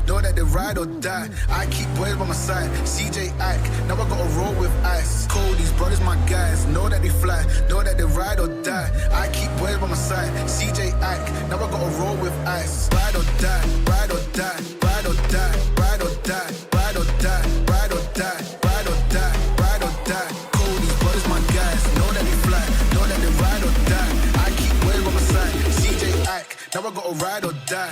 know that they ride or die. I keep boys by my side, CJ Ike, now I gotta roll with ice. Cold, these brothers my guys, know that they fly, know that they ride or die. I keep boys by my side, CJ Ike, now I gotta roll with ice. Ride or die, ride or die, ride or die, ride or die, ride or die, ride or die, ride or die, ride or die. Cold, these brothers my guys, know that they fly, know that they ride or die. I keep boys by my side, CJ Ike, now I gotta ride or die.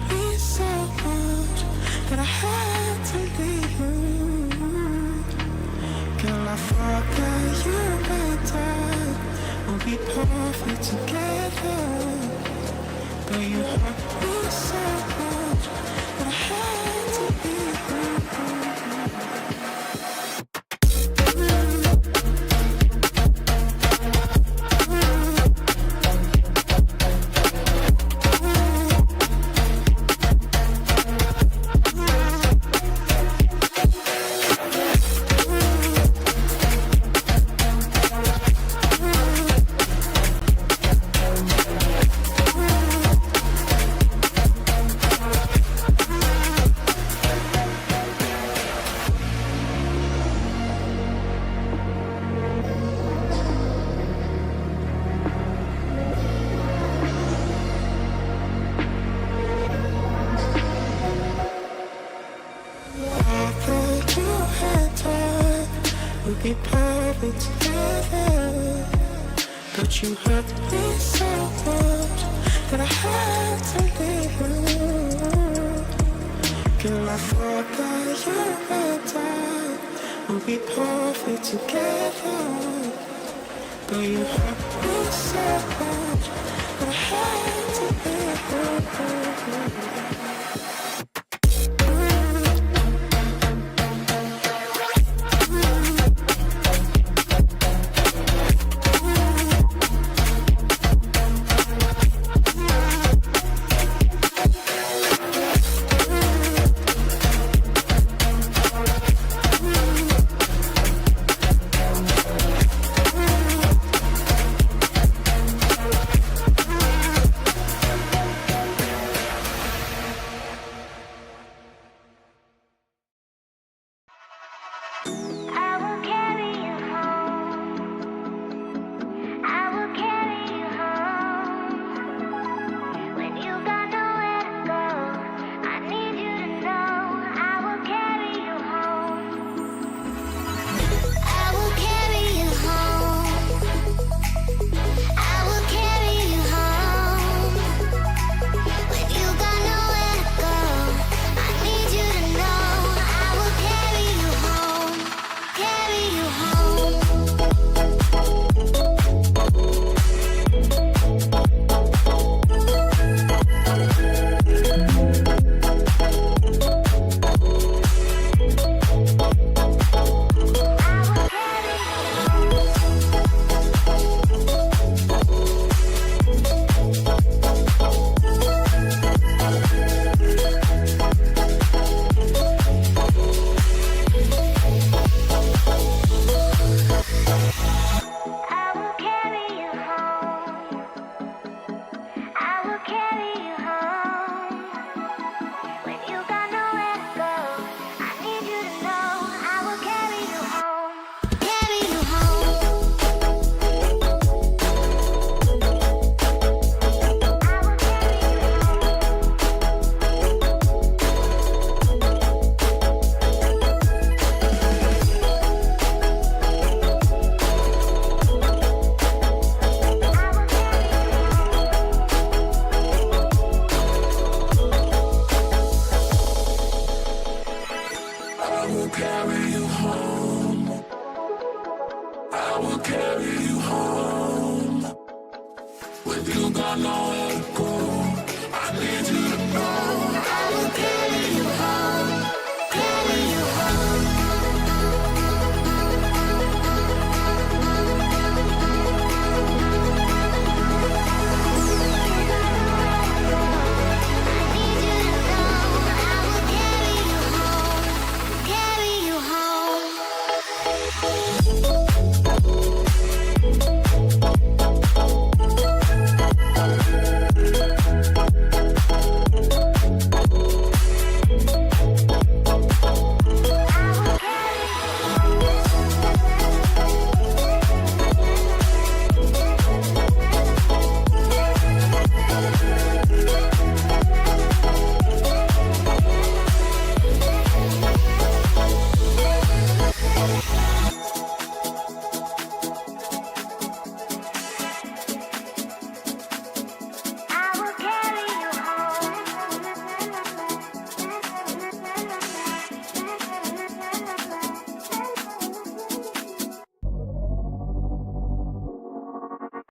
me so much that I had to leave you. Girl, I thought that you and I would be perfect together, but you hurt me so much that I had to leave you. Be perfect together, but you hurt me so much that I had to leave you. Girl, I thought that you and I would be perfect together, but you hurt me so much that I had to leave you.